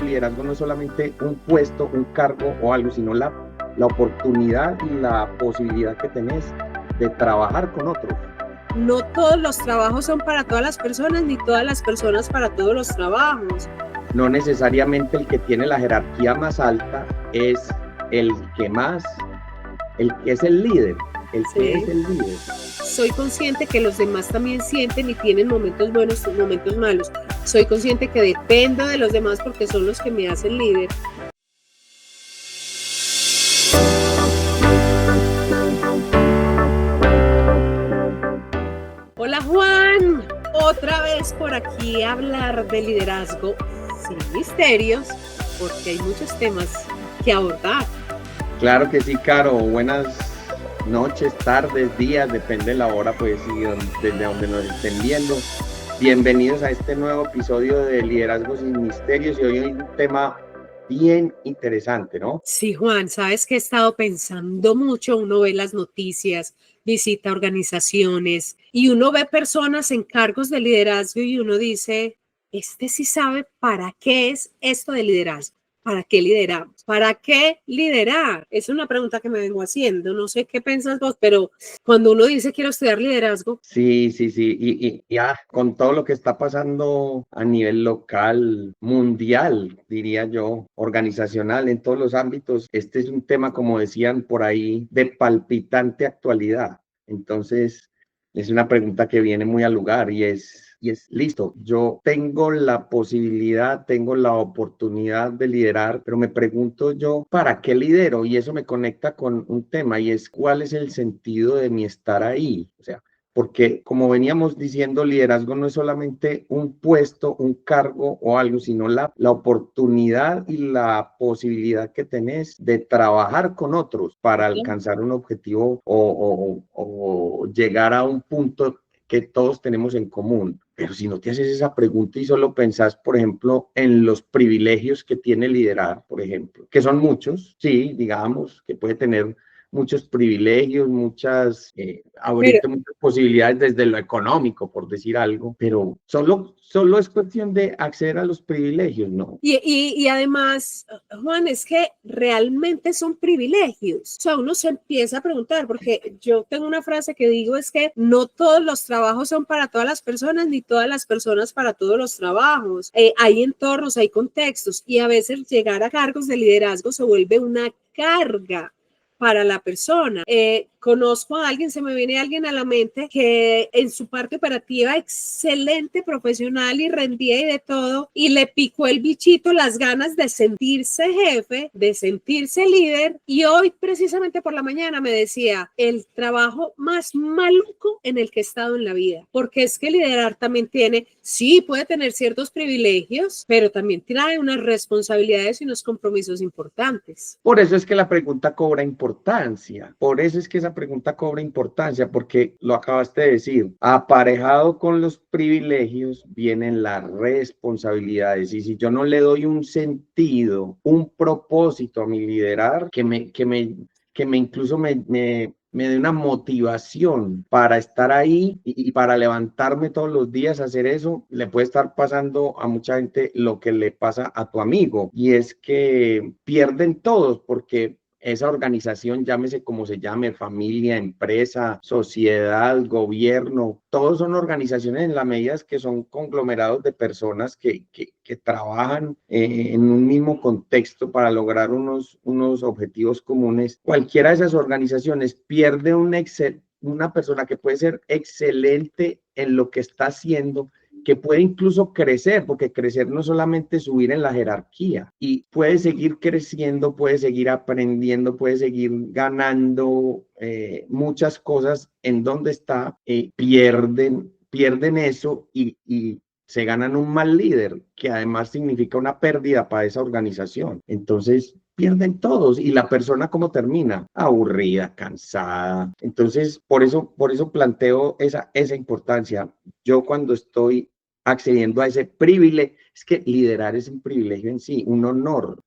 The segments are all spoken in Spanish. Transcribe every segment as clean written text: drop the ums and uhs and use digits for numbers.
liderazgo no es solamente un puesto, un cargo o algo, sino la oportunidad y la posibilidad que tenés de trabajar con otros. No todos los trabajos son para todas las personas, ni todas las personas para todos los trabajos. No necesariamente el que tiene la jerarquía más alta es el que es el líder, que es el líder. Soy consciente que los demás también sienten y tienen momentos buenos y momentos malos. Soy consciente que dependo de los demás porque son los que me hacen líder. Hola Juan, otra vez por aquí a hablar de liderazgo sin misterios, porque hay muchos temas que abordar. Claro que sí, Caro. Buenas noches, tardes, días, depende de la hora, pues, y desde donde nos estén viendo. Bienvenidos a este nuevo episodio de Liderazgo sin Misterios, y hoy hay un tema bien interesante, ¿no? Sí, Juan, sabes que he estado pensando mucho, uno ve las noticias, visita organizaciones y uno ve personas en cargos de liderazgo y uno dice, este sí sabe para qué es esto de liderazgo. ¿Para qué lideramos? ¿Para qué liderar? Es una pregunta que me vengo haciendo. No sé qué piensas vos, pero cuando uno dice quiero estudiar liderazgo. Sí. Y con todo lo que está pasando a nivel local, mundial, diría yo, organizacional, en todos los ámbitos, este es un tema, como decían por ahí, de palpitante actualidad. Entonces, es una pregunta que viene muy al lugar y es listo. Yo tengo la posibilidad, tengo la oportunidad de liderar, pero me pregunto yo, ¿para qué lidero? Y eso me conecta con un tema y es, ¿cuál es el sentido de mi estar ahí? O sea, porque como veníamos diciendo, liderazgo no es solamente un puesto, un cargo o algo, sino la oportunidad y la posibilidad que tenés de trabajar con otros para alcanzar un objetivo o llegar a un punto que todos tenemos en común. Pero si no te haces esa pregunta y solo pensás, por ejemplo, en los privilegios que tiene liderar, por ejemplo, que son muchos, sí, digamos, que puede tener muchos privilegios, abrirte muchas posibilidades desde lo económico, por decir algo, pero solo es cuestión de acceder a los privilegios, ¿no? Y además, Juan, es que realmente son privilegios. O sea, uno se empieza a preguntar, porque yo tengo una frase que digo, es que no todos los trabajos son para todas las personas, ni todas las personas para todos los trabajos. Hay entornos, hay contextos, y a veces llegar a cargos de liderazgo se vuelve una carga para la persona. Conozco a alguien, se me viene alguien a la mente que en su parte operativa excelente profesional y rendía y de todo, y le picó el bichito las ganas de sentirse jefe, de sentirse líder, y hoy precisamente por la mañana me decía, el trabajo más maluco en el que he estado en la vida, porque es que liderar también sí, puede tener ciertos privilegios, pero también trae unas responsabilidades y unos compromisos importantes. Por eso es que la pregunta cobra importancia, porque lo acabaste de decir, aparejado con los privilegios vienen las responsabilidades, y si yo no le doy un sentido, un propósito a mi liderar, que incluso me dé una motivación para estar ahí y para levantarme todos los días a hacer eso, le puede estar pasando a mucha gente lo que le pasa a tu amigo, y es que pierden todos porque esa organización, llámese como se llame, familia, empresa, sociedad, gobierno, todos son organizaciones en la medida que son conglomerados de personas que trabajan en un mismo contexto para lograr unos objetivos comunes. Cualquiera de esas organizaciones pierde una persona que puede ser excelente en lo que está haciendo, que puede incluso crecer, porque crecer no solamente subir en la jerarquía, y puede seguir creciendo, puede seguir aprendiendo, puede seguir ganando muchas cosas en donde está, pierden eso y se ganan un mal líder, que además significa una pérdida para esa organización. Entonces, pierden todos, y la persona ¿cómo termina? Aburrida, cansada. Entonces, por eso planteo esa importancia. Yo cuando estoy accediendo a ese privilegio, es que liderar es un privilegio en sí, un honor.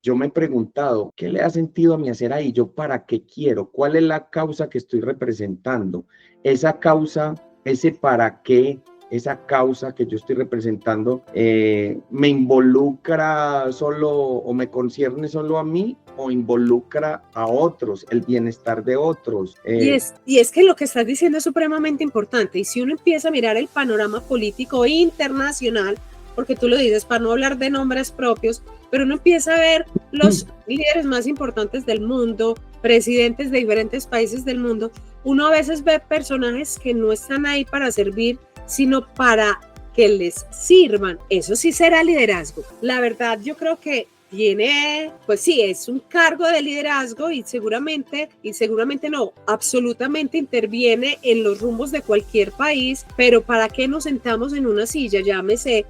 Yo me he preguntado, ¿qué le ha sentido a mi hacer ahí? ¿Yo para qué quiero? ¿Cuál es la causa que estoy representando? Esa causa, ese para qué, esa causa que yo estoy representando me involucra solo o me concierne solo a mí o involucra a otros, el bienestar de otros. Y es que lo que estás diciendo es supremamente importante. Y si uno empieza a mirar el panorama político internacional, porque tú lo dices para no hablar de nombres propios, pero uno empieza a ver los líderes más importantes del mundo, presidentes de diferentes países del mundo, uno a veces ve personajes que no están ahí para servir, sino para que les sirvan. Eso sí será liderazgo. La verdad, yo creo que tiene, pues sí, es un cargo de liderazgo y seguramente no, absolutamente interviene en los rumbos de cualquier país, pero ¿para qué nos sentamos en una silla? Llámese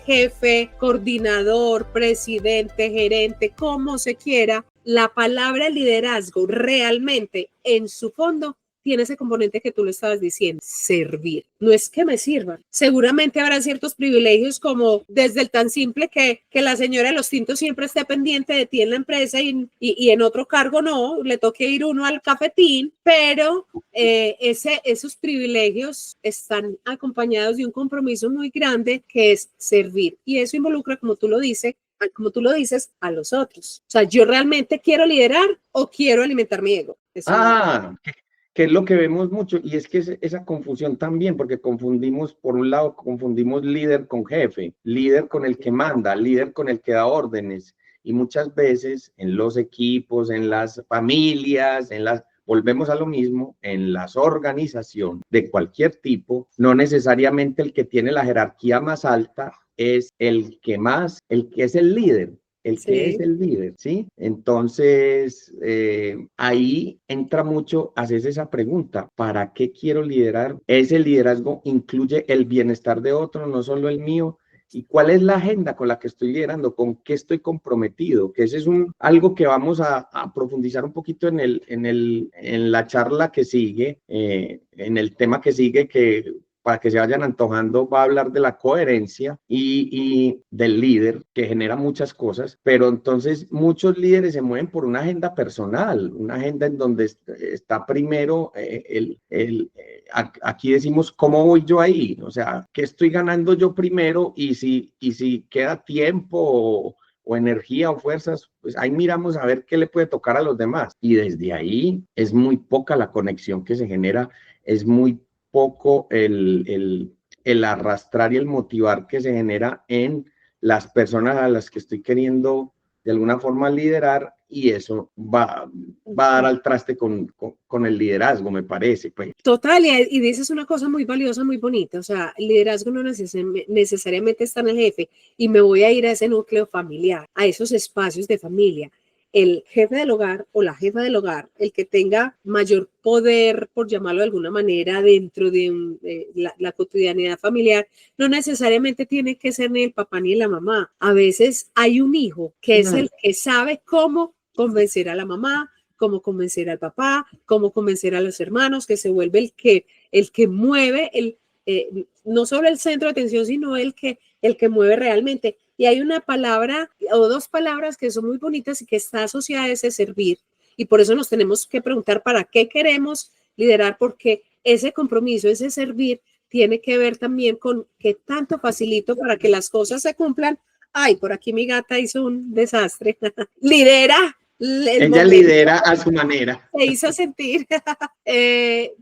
jefe, coordinador, presidente, gerente, como se quiera. La palabra liderazgo realmente en su fondo tiene ese componente que tú lo estabas diciendo, servir. No es que me sirvan. Seguramente habrá ciertos privilegios como desde el tan simple que la señora de los tintos siempre esté pendiente de ti en la empresa y en otro cargo no, le toque ir uno al cafetín, pero esos privilegios están acompañados de un compromiso muy grande que es servir. Y eso involucra, como tú lo dices, a los otros. O sea, ¿yo realmente quiero liderar o quiero alimentar mi ego? Que es lo que vemos mucho, y es que esa confusión también, porque por un lado, confundimos líder con jefe, líder con el que manda, líder con el que da órdenes, y muchas veces en los equipos, en las familias, volvemos a lo mismo, en las organizaciones de cualquier tipo, no necesariamente el que tiene la jerarquía más alta es el que es el líder. Que es el líder, ¿sí? Entonces, ahí entra mucho, haces esa pregunta, ¿para qué quiero liderar? ¿Ese liderazgo incluye el bienestar de otro, no solo el mío? ¿Y cuál es la agenda con la que estoy liderando? ¿Con qué estoy comprometido? Que ese es algo que vamos a profundizar un poquito en la charla que sigue, en el tema que sigue, que para que se vayan antojando, va a hablar de la coherencia y del líder, que genera muchas cosas, pero entonces muchos líderes se mueven por una agenda personal, una agenda en donde está primero aquí decimos, ¿cómo voy yo ahí? O sea, ¿qué estoy ganando yo primero? Y si queda tiempo o energía o fuerzas, pues ahí miramos a ver qué le puede tocar a los demás. Y desde ahí es muy poca la conexión que se genera, es muy poco el arrastrar y el motivar que se genera en las personas a las que estoy queriendo de alguna forma liderar, y eso va a dar al traste con el liderazgo, me parece. Pues. Total, y dices una cosa muy valiosa, muy bonita, o sea, el liderazgo no necesariamente está en el jefe, y me voy a ir a ese núcleo familiar, a esos espacios de familia. El jefe del hogar o la jefa del hogar, el que tenga mayor poder, por llamarlo de alguna manera, dentro de la cotidianidad familiar, no necesariamente tiene que ser ni el papá ni la mamá. A veces hay un hijo que es el que sabe cómo convencer a la mamá, cómo convencer al papá, cómo convencer a los hermanos, que se vuelve el que mueve, no solo el centro de atención, sino el que mueve realmente. Y hay una palabra o dos palabras que son muy bonitas y que está asociada a ese servir. Y por eso nos tenemos que preguntar para qué queremos liderar, porque ese compromiso, ese servir, tiene que ver también con qué tanto facilito para que las cosas se cumplan. Ay, por aquí mi gata hizo un desastre. Lidera. Ella lidera a su manera. Se hizo sentir.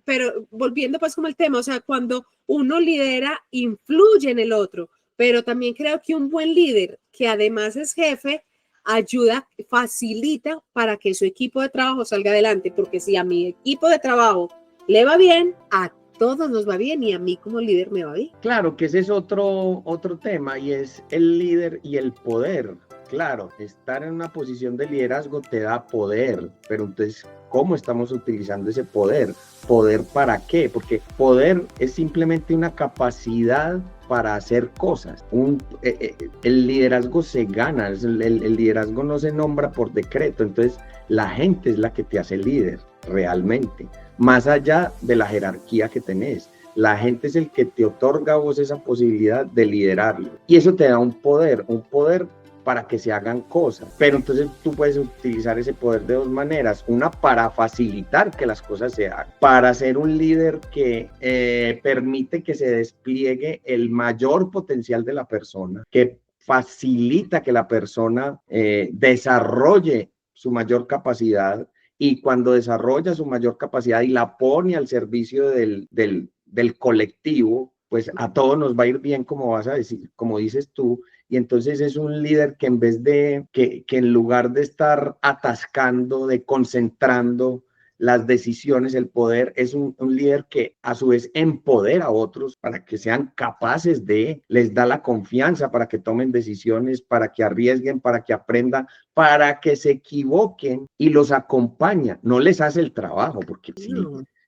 Pero volviendo pues como el tema, o sea, cuando uno lidera, influye en el otro. Pero también creo que un buen líder, que además es jefe, ayuda, facilita para que su equipo de trabajo salga adelante, porque si a mi equipo de trabajo le va bien, a todos nos va bien y a mí como líder me va bien. Claro que ese es otro tema, y es el líder y el poder. Claro, estar en una posición de liderazgo te da poder, pero entonces, ¿cómo estamos utilizando ese poder? ¿Poder para qué? Porque poder es simplemente una capacidad para hacer cosas. El liderazgo se gana, el liderazgo no se nombra por decreto, entonces la gente es la que te hace líder realmente, más allá de la jerarquía que tenés. La gente es el que te otorga a vos esa posibilidad de liderarlo, y eso te da un poder para que se hagan cosas. Pero entonces tú puedes utilizar ese poder de dos maneras. Una, para facilitar que las cosas se hagan, para ser un líder que permite que se despliegue el mayor potencial de la persona, que facilita que la persona desarrolle su mayor capacidad, y cuando desarrolla su mayor capacidad y la pone al servicio del colectivo, pues a todos nos va a ir bien, como vas a decir, como dices tú. Y entonces es un líder que en vez de, que en lugar de estar atascando, de concentrando las decisiones, el poder, es un líder que a su vez empodera a otros para que sean capaces de, les da la confianza para que tomen decisiones, para que arriesguen, para que aprendan, para que se equivoquen, y los acompaña, no les hace el trabajo, porque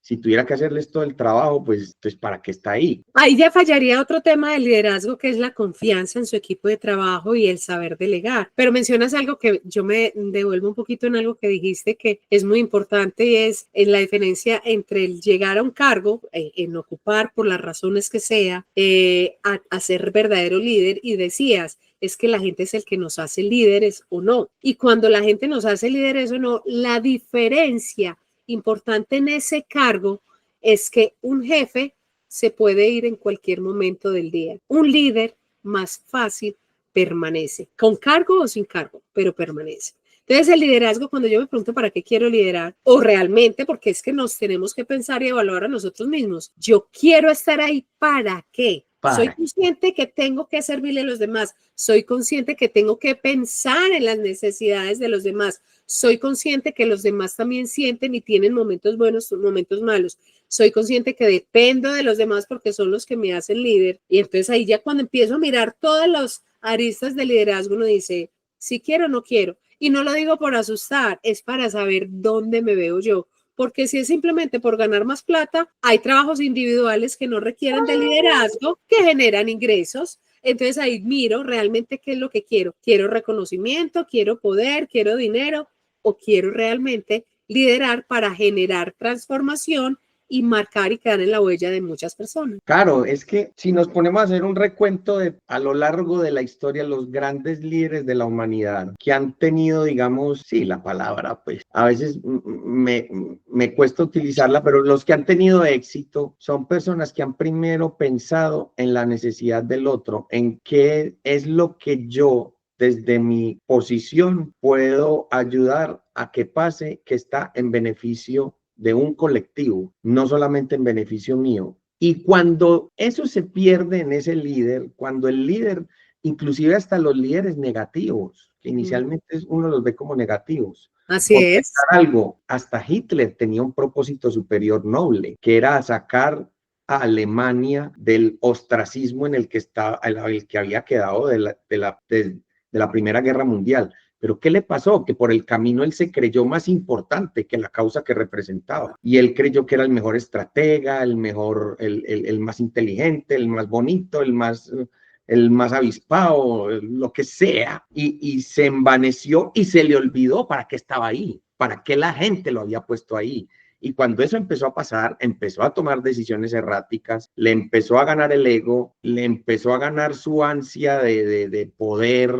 si tuviera que hacerles todo el trabajo, pues ¿para qué está ahí? Ahí ya fallaría otro tema del liderazgo, que es la confianza en su equipo de trabajo y el saber delegar. Pero mencionas algo que yo me devuelvo un poquito en algo que dijiste que es muy importante, y es la diferencia entre el llegar a un cargo, en ocupar por las razones que sea, a ser verdadero líder. Y decías, es que la gente es el que nos hace líderes o no. Y cuando la gente nos hace líderes o no, la diferencia importante en ese cargo es que un jefe se puede ir en cualquier momento del día. Un líder más fácil permanece, con cargo o sin cargo, pero permanece. Entonces el liderazgo, cuando yo me pregunto para qué quiero liderar, o realmente, porque es que nos tenemos que pensar y evaluar a nosotros mismos, yo quiero estar ahí, ¿para qué? Soy consciente que tengo que servirle a los demás, soy consciente que tengo que pensar en las necesidades de los demás, soy consciente que los demás también sienten y tienen momentos buenos, momentos malos, soy consciente que dependo de los demás porque son los que me hacen líder. Y entonces ahí ya cuando empiezo a mirar todas las aristas de liderazgo, uno dice, si quiero o no quiero. Y no lo digo por asustar, es para saber dónde me veo yo. Porque si es simplemente por ganar más plata, hay trabajos individuales que no requieren de liderazgo, que generan ingresos. Entonces ahí miro realmente qué es lo que quiero. ¿Quiero reconocimiento? ¿Quiero poder? ¿Quiero dinero? ¿O quiero realmente liderar para generar transformación y marcar y quedar en la huella de muchas personas? Claro, es que si nos ponemos a hacer un recuento a lo largo de la historia, los grandes líderes de la humanidad que han tenido, digamos, sí, la palabra, pues a veces me cuesta utilizarla, pero los que han tenido éxito son personas que han primero pensado en la necesidad del otro, en qué es lo que yo, desde mi posición, puedo ayudar a que pase, que está en beneficio de un colectivo, no solamente en beneficio mío. Y cuando eso se pierde en ese líder, cuando el líder, inclusive hasta los líderes negativos, que inicialmente uno los ve como negativos. Así es. Algo, hasta Hitler tenía un propósito superior noble, que era sacar a Alemania del ostracismo en el que estaba, el que había quedado de la Primera Guerra Mundial. Pero ¿qué le pasó? Que por el camino él se creyó más importante que la causa que representaba. Y él creyó que era el mejor estratega, el mejor, el más inteligente, el más bonito, el más avispado, lo que sea. Y se envaneció y se le olvidó para qué estaba ahí, para qué la gente lo había puesto ahí. Y cuando eso empezó a pasar, empezó a tomar decisiones erráticas, le empezó a ganar el ego, le empezó a ganar su ansia de poder,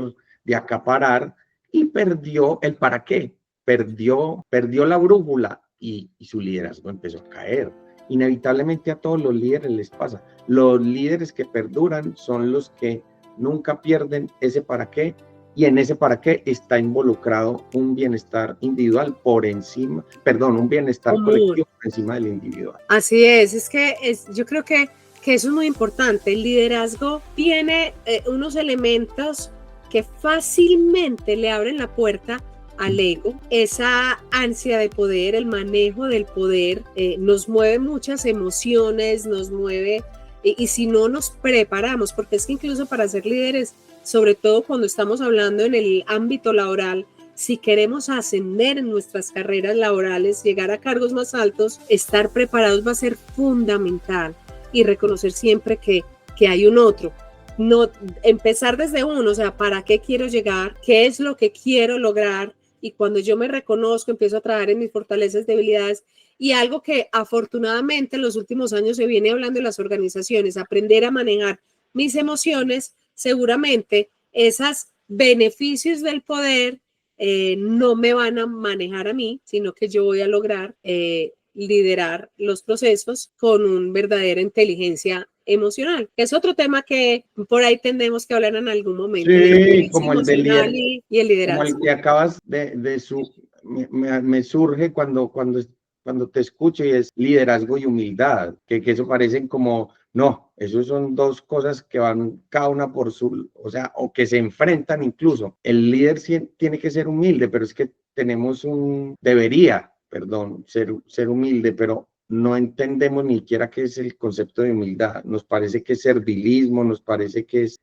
de acaparar, y perdió el para qué, perdió la brújula, y su liderazgo empezó a caer. Inevitablemente a todos los líderes les pasa. Los líderes que perduran son los que nunca pierden ese para qué, y en ese para qué está involucrado un bienestar individual un bienestar colectivo por encima del individual. Así es que yo creo que eso es muy importante. El liderazgo tiene unos elementos que fácilmente le abren la puerta al ego, esa ansia de poder, el manejo del poder, nos mueve muchas emociones, nos mueve, y si no nos preparamos, porque es que incluso para ser líderes, sobre todo cuando estamos hablando en el ámbito laboral, si queremos ascender en nuestras carreras laborales, llegar a cargos más altos, estar preparados va a ser fundamental, y reconocer siempre que hay un otro. No empezar desde uno, o sea, ¿para qué quiero llegar? ¿Qué es lo que quiero lograr? Y cuando yo me reconozco, empiezo a trabajar en mis fortalezas, debilidades, y algo que afortunadamente en los últimos años se viene hablando en las organizaciones, aprender a manejar mis emociones, seguramente esas beneficios del poder no me van a manejar a mí, sino que yo voy a lograr liderar los procesos con una verdadera inteligencia emocional. Es otro tema que por ahí tendremos que hablar en algún momento. Sí, como el del líder, y el liderazgo. como el que acabas me surge cuando te escucho, y es liderazgo y humildad, que eso parecen como, no, esos son dos cosas que van cada una por su, o sea, o que se enfrentan incluso. El líder tiene que ser humilde, pero es que perdón, ser humilde, pero no entendemos ni siquiera qué es el concepto de humildad. Nos parece que es servilismo, nos parece que es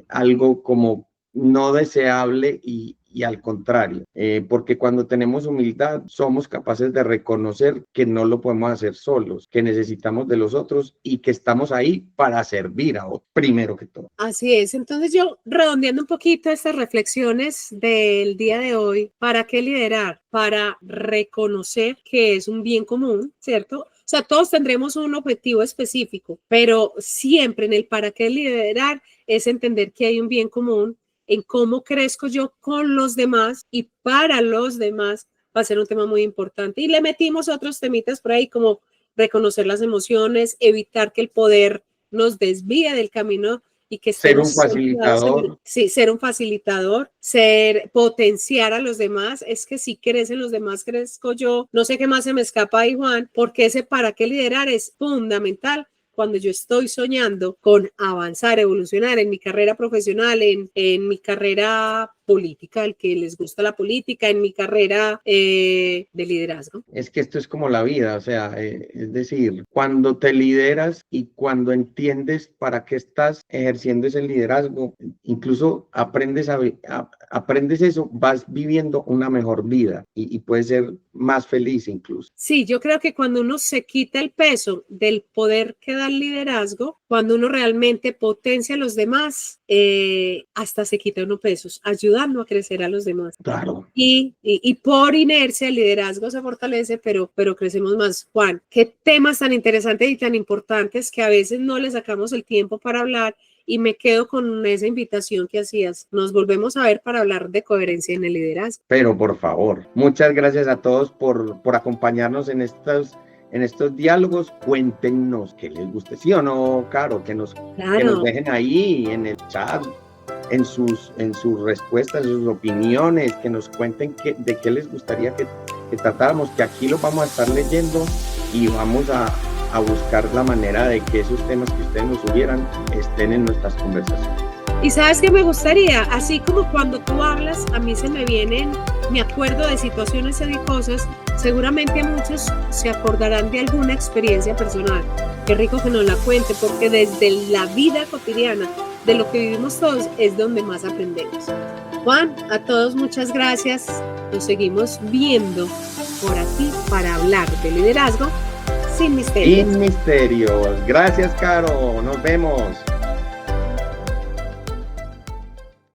algo como no deseable y al contrario, porque cuando tenemos humildad somos capaces de reconocer que no lo podemos hacer solos, que necesitamos de los otros y que estamos ahí para servir a otros, primero que todo. Así es, entonces yo redondeando un poquito estas reflexiones del día de hoy, ¿para qué liderar? Para reconocer que es un bien común, ¿cierto? O sea, todos tendremos un objetivo específico, pero siempre en el para qué liderar es entender que hay un bien común, en cómo crezco yo con los demás y para los demás va a ser un tema muy importante. Y le metimos otros temitas por ahí como reconocer las emociones, evitar que el poder nos desvíe del camino y que ser un facilitador. Sí, ser un facilitador, potenciar a los demás. Es que si crecen los demás, crezco yo. No sé qué más se me escapa ahí, Juan, porque ese para qué liderar es fundamental cuando yo estoy soñando con avanzar, evolucionar en mi carrera profesional, en mi carrera política, al que les gusta la política, en mi carrera de liderazgo. Es que esto es como la vida, o sea, es decir, cuando te lideras y cuando entiendes para qué estás ejerciendo ese liderazgo, incluso aprendes eso, vas viviendo una mejor vida y puedes ser más feliz incluso. Sí, yo creo que cuando uno se quita el peso del poder que da el liderazgo, cuando uno realmente potencia a los demás, hasta se quita uno pesos, ayudando a crecer a los demás. Claro. Y por inercia el liderazgo se fortalece, pero crecemos más. Juan, qué temas tan interesantes y tan importantes que a veces no le sacamos el tiempo para hablar. Y me quedo con esa invitación que hacías. Nos volvemos a ver para hablar de coherencia en el liderazgo. Pero por favor, muchas gracias a todos por acompañarnos en estos diálogos. Cuéntenos qué les guste, sí o no, Caro, que nos dejen ahí en el chat, en sus respuestas, en sus opiniones, que nos cuenten de qué les gustaría que tratáramos, que aquí lo vamos a estar leyendo y vamos a buscar la manera de que esos temas que ustedes nos sugieran estén en nuestras conversaciones. Y sabes que me gustaría, así como cuando tú hablas, a mí se me acuerdo de situaciones y de cosas, seguramente muchos se acordarán de alguna experiencia personal. Qué rico que nos la cuente, porque desde la vida cotidiana, de lo que vivimos todos, es donde más aprendemos. Juan, a todos muchas gracias. Nos seguimos viendo por aquí para hablar de liderazgo sin misterios. Sin misterios. Gracias, Caro. Nos vemos.